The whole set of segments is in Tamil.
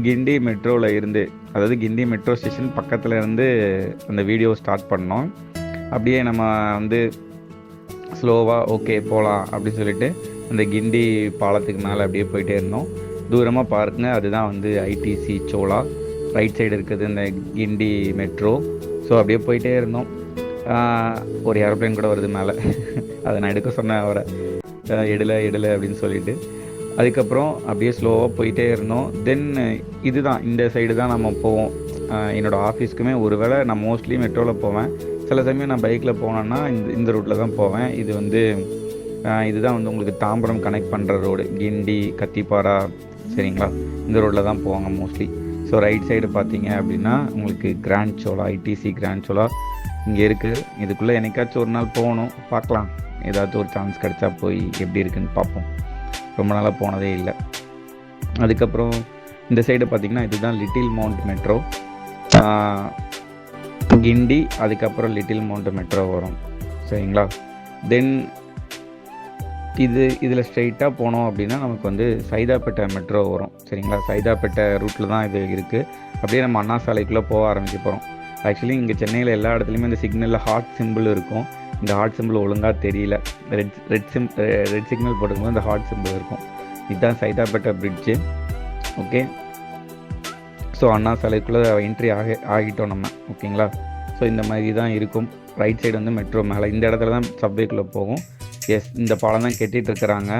கிண்டி மெட்ரோவில் இருந்து, அதாவது கிண்டி மெட்ரோ ஸ்டேஷன் பக்கத்தில் இருந்து அந்த வீடியோ ஸ்டார்ட் பண்ணோம். அப்படியே நம்ம வந்து ஸ்லோவாக ஓகே போகலாம் அப்படின்னு சொல்லிட்டு அந்த கிண்டி பாலத்துக்கு மேலே அப்படியே போயிட்டே இருந்தோம். தூரமாக பாருங்க, அதுதான் வந்து ஐடிசி சோலா. ரைட் சைடு இருக்குது இந்த கிண்டி மெட்ரோ. ஸோ அப்படியே போயிட்டே இருந்தோம். ஒரு ஏரோப்ளைன் கூட வருது மேலே. அதை நான் எடுக்க சொன்னேன் அவரை, எடுலை அப்படின்னு சொல்லிட்டு. அதுக்கப்புறம் அப்படியே ஸ்லோவாக போயிட்டே இருந்தோம். தென் இதுதான், இந்த சைடு தான் நம்ம போவோம். என்னோடய ஆஃபீஸ்க்குமே ஒருவேளை நான் மோஸ்ட்லி மெட்ரோவில் போவேன். சில சமயம் நான் பைக்கில் போனேன்னா இந்த ரூட்டில் தான் போவேன். இது வந்து இதுதான் வந்து உங்களுக்கு தாம்பரம் கனெக்ட் பண்ணுற ரோடு, கிண்டி கத்திப்பாரா, சரிங்களா? இந்த ரோட்டில் தான் போவாங்க மோஸ்ட்லி. ஸோ ரைட் சைடு பார்த்தீங்க அப்படின்னா உங்களுக்கு கிராண்ட் சோலா, ஐடிசி கிராண்ட் சோலா இங்கே இருக்குது. இதுக்குள்ளே என்னைக்காச்சும் ஒரு நாள் போகணும், பார்க்கலாம். ஏதாச்சும் ஒரு சான்ஸ் கிடச்சா போய் எப்படி இருக்குன்னு பார்ப்போம். ரொம்ப நாளாக போனதே இல்லை. அதுக்கப்புறம் இந்த சைடு பார்த்திங்கன்னா இதுதான் லிட்டில் மவுண்ட் மெட்ரோ, கிண்டி. அதுக்கப்புறம் லிட்டில் மவுண்ட் மெட்ரோ வரும், சரிங்களா? தென் இதில் ஸ்ட்ரெயிட்டாக போனோம் அப்படின்னா நமக்கு வந்து சைதாப்பேட்டை மெட்ரோ வரும், சரிங்களா? சைதாப்பேட்டை ரூட்டில் தான் இது இருக்குது. அப்படியே நம்ம அண்ணா சாலைக்குள்ளே போக ஆரம்பிக்க போகிறோம். ஆக்சுவலி இங்கே சென்னையில் எல்லா இடத்துலையுமே இந்த சிக்னலில் ஹார்ட் சிம்பிள் இருக்கும். இந்த ஹார்ட் சிம்பிள் ஒழுங்காக தெரியல. ரெட் சிக்னல் போட்டுக்கும்போது இந்த ஹார்ட் சிம்பிள் இருக்கும். இதுதான் சைதாப்பேட்டை பிரிட்ஜு. ஓகே, ஸோ அண்ணா சாலைக்குள்ளே என்ட்ரி ஆகிட்டோம் நம்ம, ஓகேங்களா? ஸோ இந்த மாதிரி தான் இருக்கும். ரைட் சைடு வந்து மெட்ரோ மேலே இந்த இடத்துல தான் சப்வேக்குள்ளே போகும். எஸ், இந்த பாலம் தான் கட்டிகிட்டு இருக்கிறாங்க.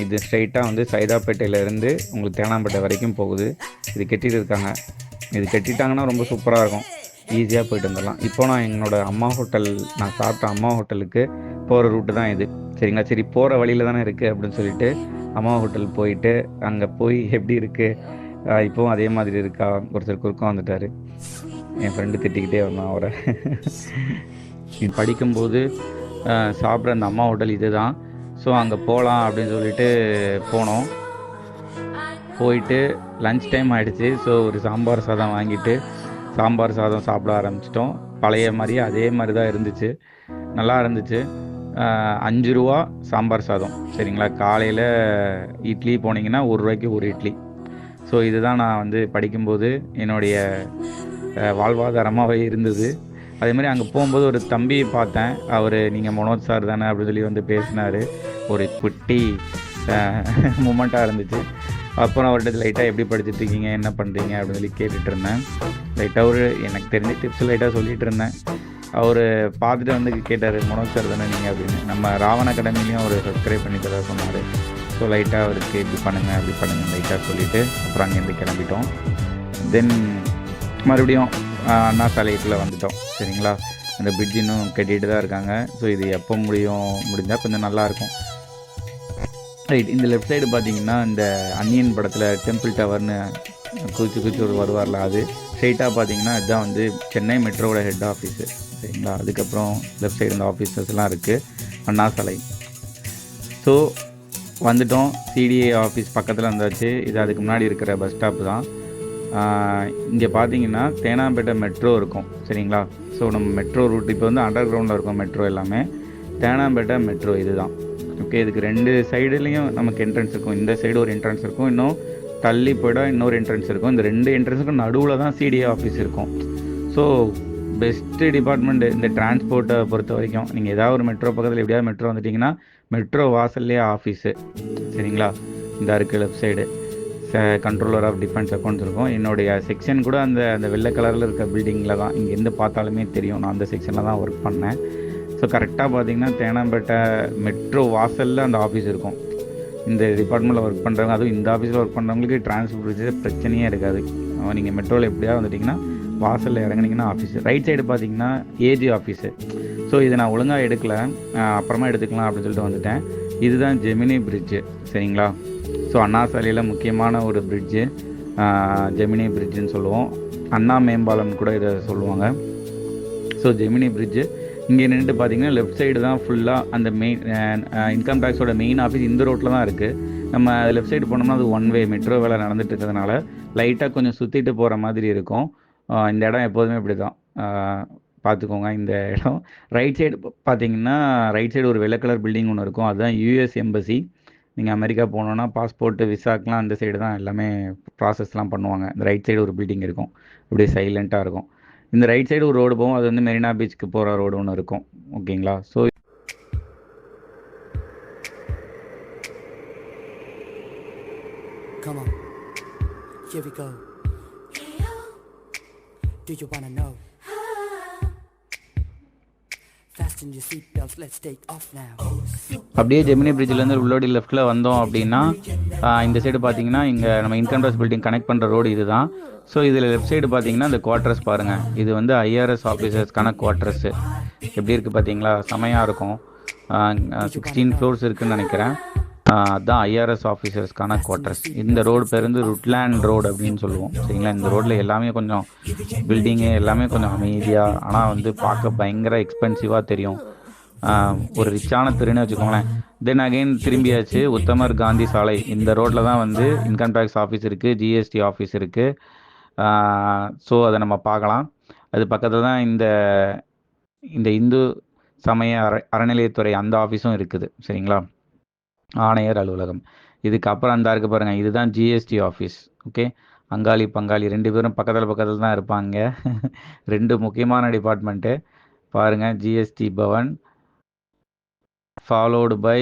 இது ஸ்ட்ரைட்டாக வந்து சைதாப்பேட்டையிலேருந்து உங்களுக்கு தேனாம்பேட்டை வரைக்கும் போகுது. இது கட்டிகிட்டு இருக்காங்க. இது கட்டிட்டாங்கன்னா ரொம்ப சூப்பராக இருக்கும், ஈஸியாக போயிட்டு வந்துடலாம். இப்போ நான் என்னோடய அம்மா ஹோட்டல், நான் சாப்பிட்ட அம்மா ஹோட்டலுக்கு போகிற ரூட்டு தான் இது, சரிங்களா? சரி, போகிற வழியில் தானே இருக்குது அப்படின்னு சொல்லிட்டு அம்மா ஹோட்டல் போயிட்டு அங்கே போய் எப்படி இருக்குது இப்போவும் அதே மாதிரி இருக்கா, ஒருத்தர் குறுக்கம் வந்துட்டார். என் ஃப்ரெண்டு திட்டிக்கிட்டே வந்தான் அவரை. படிக்கும்போது சாப்பிட்ற அந்த அம்மா ஹோட்டல் இது தான். ஸோ அங்கே போகலாம் அப்படின்னு சொல்லிட்டு போனோம். போயிட்டு லன்ச் டைம் ஆகிடுச்சு. ஸோ ஒரு சாம்பார் சாதம் வாங்கிட்டு சாம்பார் சாதம் சாப்பிட ஆரம்பிச்சிட்டோம். பழைய மாதிரியே அதே மாதிரி தான் இருந்துச்சு, நல்லா இருந்துச்சு. 5 ரூபா சாம்பார் சாதம், சரிங்களா? காலையில் இட்லி போனீங்கன்னா 1 ரூபாய்க்கு ஒரு இட்லி. ஸோ இதுதான் நான் வந்து படிக்கும்போது என்னுடைய வாழ்வாதாரமாகவே இருந்தது. அதே மாதிரி அங்கே போகும்போது ஒரு தம்பியை பார்த்தேன். அவர் நீங்கள் மனோஜ் சார் தானே அப்படின்னு சொல்லி வந்து பேசினார். ஒரு குட்டி மூமெண்ட்டாக இருந்துச்சு. அப்புறம் அவர்கிட்ட லைட்டாக எப்படி படிச்சுட்டு இருக்கீங்க, என்ன பண்ணுறீங்க அப்படின்னு சொல்லி கேட்டுட்டு இருந்தேன். லைட்டாக ஒரு எனக்கு தெரிஞ்ச டிப்ஸ் லைட்டாக சொல்லிகிட்டு இருந்தேன். அவர் பார்த்துட்டு வந்து கேட்டார், மனோஜ் சார் தானே நீங்கள் அப்படின்னு. நம்ம ராவண அகாடமிலையும் அவர் சப்ஸ்கிரைப் பண்ணிக்கிறதா சொன்னார். ஸோ லைட்டாக அவருக்கு இப்படி பண்ணுங்கள் அப்படி பண்ணுங்கள் லைட்டாக சொல்லிவிட்டு அப்புறம் அங்கேருந்து கிளம்பிட்டோம். தென் மறுபடியும் அண்ணா சாலைக்குள்ளே வந்துட்டோம், சரிங்களா? அந்த பிரிட்ஜ் இன்னும் கட்டிகிட்டு தான் இருக்காங்க. ஸோ இது எப்போ முடிஞ்சால் கொஞ்சம் நல்லாயிருக்கும். ரைட், இந்த லெஃப்ட் சைடு பார்த்தீங்கன்னா இந்த அன்னியன் படத்தில் டெம்பிள் டவர்னு குச்சி ஒரு வருவார்ல, அது ஸ்ட்ரெயிட்டாக பார்த்தீங்கன்னா இதுதான் வந்து சென்னை மெட்ரோவோட ஹெட் ஆஃபீஸு, சரிங்களா? அதுக்கப்புறம் லெஃப்ட் சைடு இந்த ஆஃபீஸஸ்லாம் இருக்குது, அண்ணா சாலை. ஸோ வந்துட்டோம். சிடிஏ ஆஃபீஸ் பக்கத்தில் வந்தாச்சு. இது அதுக்கு முன்னாடி இருக்கிற பஸ் ஸ்டாப்பு தான். இங்கே பார்த்தீங்கன்னா தேனாம்பேட்டை மெட்ரோ இருக்கும், சரிங்களா? ஸோ நம்ம மெட்ரோ ரூட் இப்போ வந்து அண்டர் கிரவுண்டில் இருக்கும் மெட்ரோ எல்லாமே. தேனாம்பேட்டை மெட்ரோ இது தான். ஓகே, இதுக்கு 2 சைடுலேயும் நமக்கு என்ட்ரன்ஸ் இருக்கும். இந்த சைடு ஒரு என்ட்ரன்ஸ் இருக்கும், இன்னும் தள்ளி போய்டா இன்னொரு என்ட்ரன்ஸ் இருக்கும். இந்த 2 என்ட்ரன்ஸுக்கும் நடுவில் தான் சிடிஏ ஆஃபீஸ் இருக்கும். ஸோ பெஸ்ட்டு டிபார்ட்மெண்ட்டு இந்த டிரான்ஸ்போர்ட்டை பொறுத்த வரைக்கும். நீங்கள் ஏதாவது ஒரு மெட்ரோ பக்கத்தில் எப்படியாவது மெட்ரோ வந்துட்டிங்கன்னா மெட்ரோ வாசல்லே ஆஃபீஸு, சரிங்களா? இந்த இருக்குது left side controller of defence accounts இருக்கும். என்னுடைய செக்ஷன் கூட அந்த வெள்ளை கலரில் இருக்க பில்டிங்கில் தான், இங்கேருந்து பார்த்தாலுமே தெரியும். நான் அந்த செக்ஷனில் தான் ஒர்க் பண்ணேன். ஸோ கரெக்டாக பார்த்தீங்கன்னா தேனாம்பேட்டை மெட்ரோ வாசலில் அந்த ஆஃபீஸ் இருக்கும். இந்த டிபார்ட்மெண்ட்டில் ஒர்க் பண்ணுறவங்க, அதுவும் இந்த ஆஃபீஸில் ஒர்க் பண்ணுறவங்களுக்கு டிரான்ஸ்போர்ட் பிரச்சனையே இருக்காது. நீங்கள் மெட்ரோவில் எப்படியாவது வந்துட்டிங்கன்னா வாசலில் இறங்குனீங்கன்னா ஆஃபீஸு. ரைட் சைடு பார்த்தீங்கன்னா ஏஜி ஆஃபீஸு. ஸோ இதை நான் ஒழுங்காக எடுக்கலை, அப்புறமா எடுத்துக்கலாம் அப்படின்னு சொல்லிட்டு வந்துட்டேன். இதுதான் ஜெமினி பிரிட்ஜு, சரிங்களா? ஸோ அண்ணா சாலையில் முக்கியமான ஒரு பிரிட்ஜு, ஜெமினி பிரிட்ஜுன்னு சொல்லுவோம். அண்ணா மேம்பாலம்னு கூட இதை சொல்லுவாங்க. ஸோ ஜெமினி பிரிட்ஜு இங்கே நின்றுட்டு பார்த்தீங்கன்னா லெஃப்ட் சைடு தான் ஃபுல்லாக அந்த மெயின் இன்கம் டேக்ஸோட மெயின் ஆஃபீஸ் இந்த ரோட்டில் தான் இருக்குது. நம்ம லெஃப்ட் சைடு போனோம்னா அது 1 வே மெட்ரோ வேலை நடந்துட்டு இருக்கிறதுனால லைட்டாக கொஞ்சம் சுற்றிட்டு போகிற மாதிரி இருக்கும். இந்த இடம் எப்போதுமே இப்படி தான், பார்த்துக்கோங்க. இந்த இடம் ரைட் சைடு பார்த்தீங்கன்னா ரைட் சைடு ஒரு வெள்ளை கலர் பில்டிங் ஒன்று இருக்கும், அதுதான் யூஎஸ் எம்பசி. நீங்கள் அமெரிக்கா போகணுன்னா பாஸ்போர்ட்டு விசாக்கெலாம் அந்த சைடு தான் எல்லாமே ப்ராசஸ்லாம் பண்ணுவாங்க. இந்த ரைட் சைடு ஒரு பில்டிங் இருக்கும், அப்படியே சைலண்ட்டாக இருக்கும். இந்த ரைட் சைடு ஒரு ரோடு போகும், அது வந்து மெரினா பீச்சுக்கு போகிற ரோடு ஒன்று இருக்கும். ஓகேங்களா? So Come on, here we go. Do you wanna know? Fasten your seatbelts, let's take off now. அப்படியே ஜெமினி பிரிட்ஜிலேருந்து உள்ளோடி லெஃப்ட்டில் வந்தோம் அப்படின்னா இந்த சைடு பார்த்தீங்கன்னா இங்கே நம்ம இன்கம் டேக்ஸ் பில்டிங் கனெக்ட் பண்ணுற ரோடு இது தான். ஸோ இதில் லெஃப்ட் சைடு பார்த்தீங்கன்னா இந்த குவார்ட்டர்ஸ் பாருங்கள். இது வந்து ஐஆர்எஸ் ஆஃபீஸர்ஸ்க்கான குவார்ட்டர்ஸு. எப்படி இருக்குது பார்த்தீங்களா? செமையாக இருக்கும். 16 ஃப்ளோர்ஸ் இருக்குதுன்னு நினைக்கிறேன். அதுதான் ஐஆர்எஸ் ஆஃபீஸர்ஸ்க்கான குவார்ட்டர்ஸ். இந்த ரோடு பேர் வந்து ருட்லேண்ட் ரோடு அப்படின்னு சொல்லுவோம். சரிங்களா? இந்த ரோட்டில் எல்லாமே கொஞ்சம் பில்டிங்கு எல்லாமே கொஞ்சம் அமைதியாக, ஆனால் வந்து பார்க்க பயங்கர எக்ஸ்பென்சிவாக தெரியும். ஒரு ரிச்சான தெருன்னு வச்சுக்கோங்களேன். தென் அகெயின் திரும்பியாச்சு உத்தமர் காந்தி சாலை. இந்த ரோட்டில் தான் வந்து இன்கம் டேக்ஸ் ஆஃபீஸ் இருக்குது, ஜிஎஸ்டி ஆஃபீஸ் இருக்குது. ஸோ அதை நம்ம பார்க்கலாம். அது பக்கத்தில் தான் இந்த இந்து சமய அறநிலையத்துறை அந்த ஆஃபீஸும் இருக்குது. சரிங்களா? ஆணையர் அலுவலகம். இதுக்கு அப்புறம் அந்த இருக்குது பாருங்கள், இதுதான் ஜிஎஸ்டி ஆஃபீஸ். ஓகே, அங்காளி பங்காளி 2 பேரும் பக்கத்தில் தான் இருப்பாங்க. 2 முக்கியமான டிபார்ட்மெண்ட்டு பாருங்கள். ஜிஎஸ்டி பவன் ஃபாலோடு பை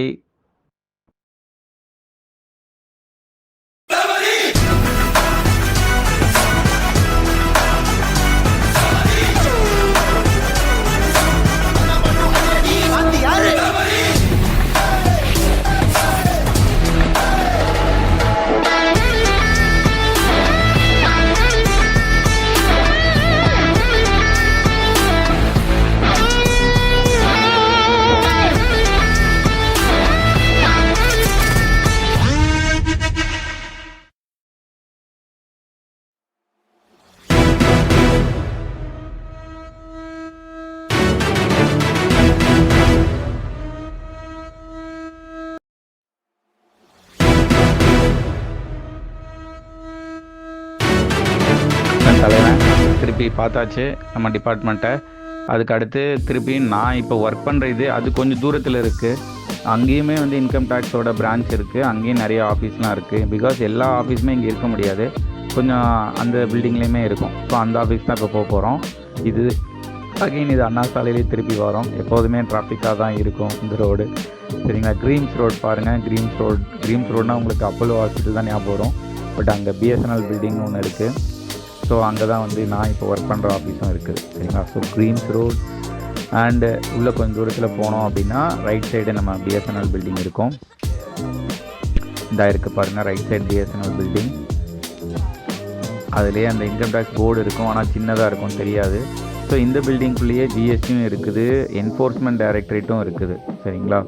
தலைவன். திருப்பி பார்த்தாச்சு நம்ம டிபார்ட்மெண்ட்டை. அதுக்கு அடுத்து திருப்பி நான் இப்போ ஒர்க் பண்ணுற அது கொஞ்சம் தூரத்தில் இருக்குது. அங்கேயுமே வந்து இன்கம் டேக்ஸோட பிரான்ச் இருக்குது. அங்கேயும் நிறைய ஆஃபீஸ்லாம் இருக்குது. பிகாஸ் எல்லா ஆஃபீஸுமே இங்கே இருக்க முடியாது, கொஞ்சம் அந்த பில்டிங்லேயுமே இருக்கும். ஸோ அந்த ஆஃபீஸ் தான் இப்போ போக போகிறோம். இது அகெயின் இது அண்ணா சாலையிலே திருப்பி வரோம். எப்போதுமே டிராஃபிக்காக தான் இருக்கும் இந்த ரோடு. சரிங்களா? க்ரீம்ஸ் ரோட் பாருங்கள். க்ரீம்ஸ் ரோடுனால் உங்களுக்கு அப்போலோ ஹாஸ்பிட்டல் தான் ஞாபகம் வரும். பட் அங்கே பிஎஸ்என்எல் பில்டிங் ஒன்று இருக்குது. ஸோ அங்கே தான் வந்து நான் இப்போ ஒர்க் பண்ணுற ஆஃபீஸும் இருக்குது. சரிங்களா? ஸோ க்ரீம்ஸ் ரோட் அண்டு உள்ளே கொஞ்சம் தூரத்தில் போனோம் அப்படின்னா ரைட் சைடு நம்ம பிஎஸ்என்எல் பில்டிங் இருக்கும். இந்த இருக்குது பாருங்கள், ரைட் சைடு பிஎஸ்என்எல் பில்டிங். அதுலேயே அந்த இன்கம் டேக்ஸ் போர்டு இருக்கும், ஆனால் சின்னதாக இருக்கும், தெரியாது. ஸோ இந்த பில்டிங்குள்ளேயே ஜிஎஸ்டியும் இருக்குது, என்ஃபோர்ஸ்மெண்ட் டைரக்டரேட்டும் இருக்குது. சரிங்களா?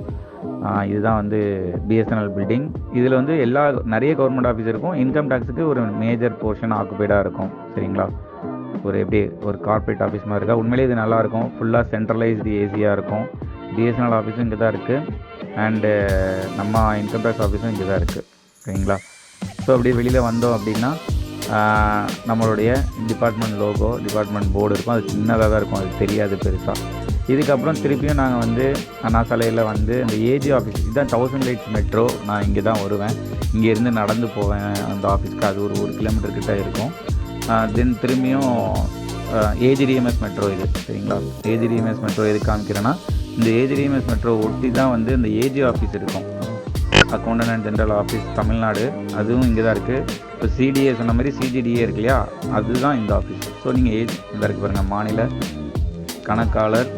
இதுதான் வந்து பிஎஸ்என்எல் பில்டிங். இதில் வந்து நிறைய கவர்மெண்ட் ஆஃபீஸ் இருக்கும். இன்கம் டேக்ஸுக்கு ஒரு மேஜர் போர்ஷன் ஆக்குபைடாக இருக்கும். சரிங்களா? எப்படி ஒரு கார்பரேட் ஆஃபீஸ் மாதிரி இருக்கா. உண்மையிலே இது நல்லாயிருக்கும். ஃபுல்லாக சென்ட்ரலைஸ்டு ஏசியாக இருக்கும். பிஎஸ்என்எல் ஆஃபீஸும் இங்கே தான் இருக்குது, அண்டு நம்ம இன்கம் டேக்ஸ் ஆஃபீஸும் இங்கே தான் இருக்குது. சரிங்களா? ஸோ அப்படியே வெளியில் வந்தோம் அப்படின்னா நம்மளுடைய டிபார்ட்மெண்ட் லோகோ, டிபார்ட்மெண்ட் போர்டு இருக்கும். அது சின்னதாக தான் இருக்கும், அது தெரியாது பெருசாக. இதுக்கப்புறம் திருப்பியும் நாங்கள் வந்து அண்ணா சாலையில் வந்து அந்த ஏஜி ஆஃபீஸ், இதுதான் 1000 லைட்ஸ் மெட்ரோ. நான் இங்கே தான் வருவேன், இங்கேருந்து நடந்து போவேன் அந்த ஆஃபீஸ்க்கு. அது ஒரு 1 கிலோமீட்டர் கிட்ட இருக்கும். தென் திரும்பியும் ஏஜிடிஎம்எஸ் மெட்ரோ இது. சரிங்களா? ஏஜிடிஎம்எஸ் மெட்ரோ எது காமிக்கிறேன்னா, இந்த ஏஜிடிஎம்எஸ் மெட்ரோ ஒட்டி தான் வந்து இந்த ஏஜி ஆஃபீஸ் இருக்கும், accountant and general office Tamil Nadu. அதுவும் இங்கே தான் இருக்குது. இப்போ சிடிஏ சொன்ன மாதிரி சிஜிடிஏ இருக்கு இல்லையா, அதுதான் இந்த ஆஃபீஸ். ஸோ நீங்கள் இந்த இருக்குது பாருங்கள், மாநில கணக்காளர்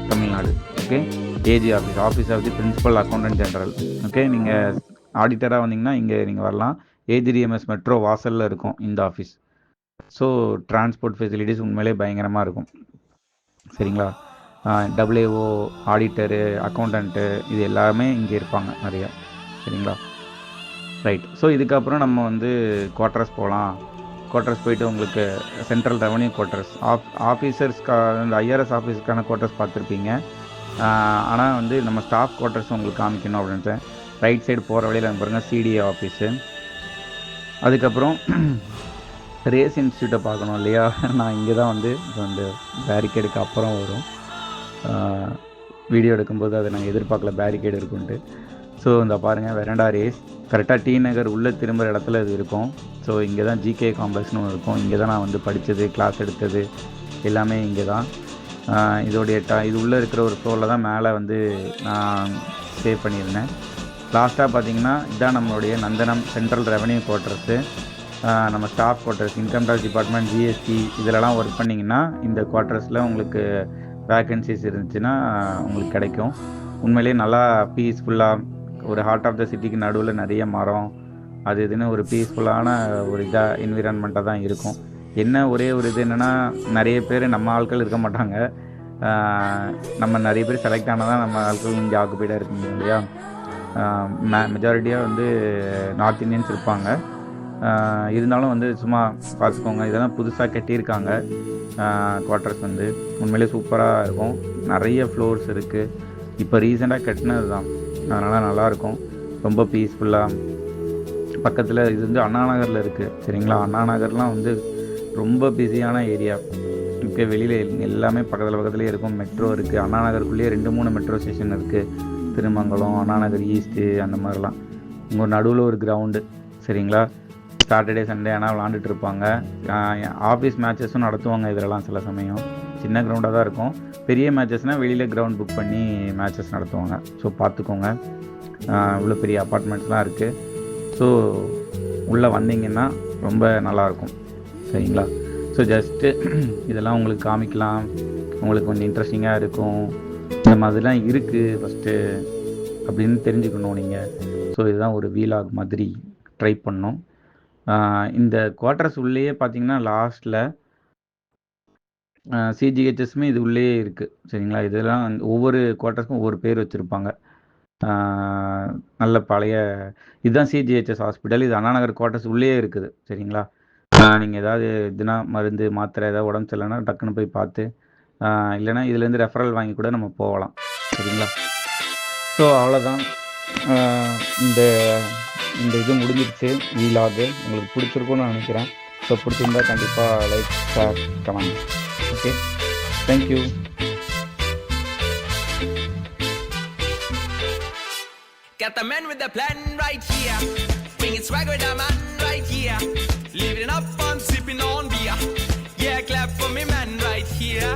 தமிழ்நாடு. Okay, AG office, office of the principal accountant general. Okay, நீங்கள் ஆடிட்டராக வந்தீங்கன்னா இங்கே நீங்கள் வரலாம். ஏஜிடிஎம்எஸ் மெட்ரோ வாசலில் இருக்கும் இந்த ஆஃபீஸ். ஸோ டிரான்ஸ்போர்ட் ஃபெசிலிட்டிஸ் உண்மையிலே பயங்கரமாக இருக்கும். சரிங்களா? டபிள்யூஓ, ஆடிட்டரு, அக்கௌண்டன்ட்டு, இது எல்லாமே இங்கே இருப்பாங்க நிறையா. சரிங்களா? ரைட். ஸோ இதுக்கப்புறம் நம்ம வந்து குவார்ட்டர்ஸ் போகலாம். குவார்ட்டர்ஸ் போயிட்டு உங்களுக்கு சென்ட்ரல் ரெவன்யூ குவார்ட்டர்ஸ், இந்த ஐஆர்எஸ் ஆஃபீஸுக்கான குவார்ட்டர்ஸ் பார்த்துருப்பீங்க. ஆனால் வந்து நம்ம ஸ்டாஃப் குவார்ட்டர்ஸ் உங்களுக்கு காமிக்கணும் அப்படின்ட்டு ரைட் சைடு போகிற வழியில் பாருங்கள் சிடிஏ ஆஃபீஸு. அதுக்கப்புறம் ரேஸ் இன்ஸ்டியூட்டை பார்க்கணும் இல்லையா, நான் இங்கே தான் வந்து அந்த பேரிகேடுக்கு அப்புறம் வரும். வீடியோ எடுக்கும்போது அதை நாங்கள் எதிர்பார்க்கல பேரிகேடு இருக்குன்ட்டு. ஸோ இந்த பாருங்கள் வெரண்டா ரேஸ் கரெக்டாக டி நகர் உள்ளே திரும்புகிற இடத்துல இது இருக்கும். ஸோ இங்கே தான் ஜிகே காம்ப்ளெக்ஸ்னு ஒன்று இருக்கும். இங்கே தான் நான் வந்து படித்தது, கிளாஸ் எடுத்தது எல்லாமே இங்கே தான். இதோடைய இது உள்ளே இருக்கிற ஒரு ஃப்ளோரில் தான் மேலே வந்து நான் ஸ்டே பண்ணியிருந்தேன். லாஸ்ட்டாக பார்த்தீங்கன்னா இதுதான் நம்மளுடைய நந்தனம் சென்ட்ரல் ரெவன்யூ குவார்ட்டர்ஸு. நம்ம staff quarters, income tax department, GST இதிலலாம் ஒர்க் பண்ணிங்கன்னா இந்த குவார்ட்டர்ஸில் உங்களுக்கு வேக்கன்சிஸ் இருந்துச்சுன்னா உங்களுக்கு கிடைக்கும். உண்மையிலேயே நல்லா பீஸ்ஃபுல்லாக ஒரு ஹார்ட் ஆஃப் த சிட்டிக்கு நடுவில் நிறைய மரம் அது இதுன்னு ஒரு பீஸ்ஃபுல்லான ஒரு இதாக என்விரான்மெண்ட்டாக தான் இருக்கும். என்ன ஒரே ஒரு இது என்னென்னா நிறைய பேர் நம்ம ஆட்கள் இருக்க மாட்டாங்க. நம்ம நிறைய பேர் செலக்ட் ஆனால் தான் நம்ம ஆட்கள் இங்கே ஆக்குபைடாக இருக்கீங்க இல்லையா. மெஜாரிட்டியாக வந்து நார்த் இந்தியன்ஸ் இருப்பாங்க. இருந்தாலும் வந்து சும்மா பார்த்துக்கோங்க, இதெல்லாம் புதுசாக கட்டியிருக்காங்க குவார்ட்டர்ஸ் வந்து உண்மையிலே சூப்பராக இருக்கும். நிறைய ஃப்ளோர்ஸ் இருக்குது. இப்போ ரீசெண்டாக கட்டினது தான், அதனால் நல்லாயிருக்கும். ரொம்ப பீஸ்ஃபுல்லாக. பக்கத்தில் இது வந்து அண்ணா நகரில் இருக்குது சரிங்களா. அண்ணா நகர்லாம் வந்து ரொம்ப பிஸியான ஏரியா. இப்போ வெளியில் எல்லாமே பக்கத்துலேயே இருக்கும். மெட்ரோ இருக்குது. அண்ணா நகருக்குள்ளேயே 2-3 மெட்ரோ ஸ்டேஷன் இருக்குது. திருமங்கலம், அண்ணா நகர் ஈஸ்ட்டு அந்த மாதிரிலாம். உங்கள் நடுவில் ஒரு கிரவுண்டு சரிங்களா. சாட்டர்டே சண்டே ஆனால் விளாண்டுட்டு இருப்பாங்க. ஆஃபீஸ் மேட்சஸும் நடத்துவாங்க இதிலலாம். சில சமயம் சின்ன கிரவுண்டாக தான் இருக்கும். பெரிய மேட்சஸ்னால் வெளியில் கிரவுண்ட் புக் பண்ணி மேட்சஸ் நடத்துவாங்க. ஸோ பார்த்துக்கோங்க. இவ்வளோ பெரிய அப்பார்ட்மெண்ட்ஸ்லாம் இருக்குது. ஸோ உள்ளே வந்தீங்கன்னா ரொம்ப நல்லாயிருக்கும் சரிங்களா. ஸோ ஜஸ்ட்டு இதெல்லாம் உங்களுக்கு காமிக்கலாம், உங்களுக்கு கொஞ்சம் இன்ட்ரெஸ்டிங்காக இருக்கும். இந்த மாதிரிலாம் இருக்குது ஃபஸ்ட்டு அப்படின்னு தெரிஞ்சுக்கணும் நீங்கள். ஸோ இதுதான் ஒரு வீலாக் மாதிரி ட்ரை பண்ணோம். இந்த குவார்ட்டர்ஸ் உள்ளேயே பார்த்தீங்கன்னா லாஸ்ட்டில் சிஜிஹெச்எஸ்மே இது உள்ளே இருக்குது சரிங்களா. இதெல்லாம் ஒவ்வொரு குவார்ட்டர்ஸ்க்கும் ஒவ்வொரு பேர் வச்சுருப்பாங்க. நல்ல பழைய இதுதான் சிஜிஹெச்எஸ் ஹாஸ்பிட்டல். இது அண்ணா நகர் குவார்ட்டர்ஸ் உள்ளே இருக்குது சரிங்களா. நீங்கள் ஏதாவது இதுனா மருந்து மாத்திரை ஏதாவது உடம்பு சரியில்லைன்னா டக்குன்னு போய் பார்த்து இல்லைனா இதுலேருந்து ரெஃபரல் வாங்கி கூட நம்ம போகலாம் சரிங்களா. ஸோ அவ்வளோதான். இந்த இது முடிஞ்சிருச்சு வீலாகு. உங்களுக்கு பிடிச்சிருக்குன்னு நான் நினைக்கிறேன். ஸோ பிடிச்சிருந்தா கண்டிப்பாக like, share, comment. Okay, thank you. Got the man with the plan right here. Bringing swag with the man right here. Living up on sipping on beer. Yeah, clap for me man right here.